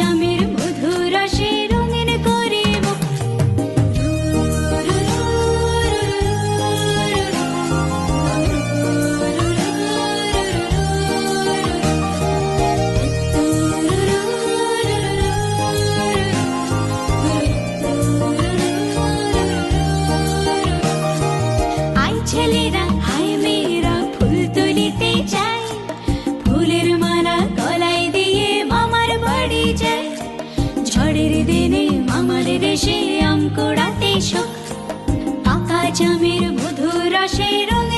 জামের মধুর রসে রঙিন করে মুখ। আয় ছেলেরা আয় মেয়েরা ফুল তুলিতে যায়, ফুলের মালা গলায় দিয়ে মামার বাড়ি যায়। ঝড়ের দিনে মামার দেশে আম কুড়াতে শখ, পাকা জামের মধুর রসে রঙিন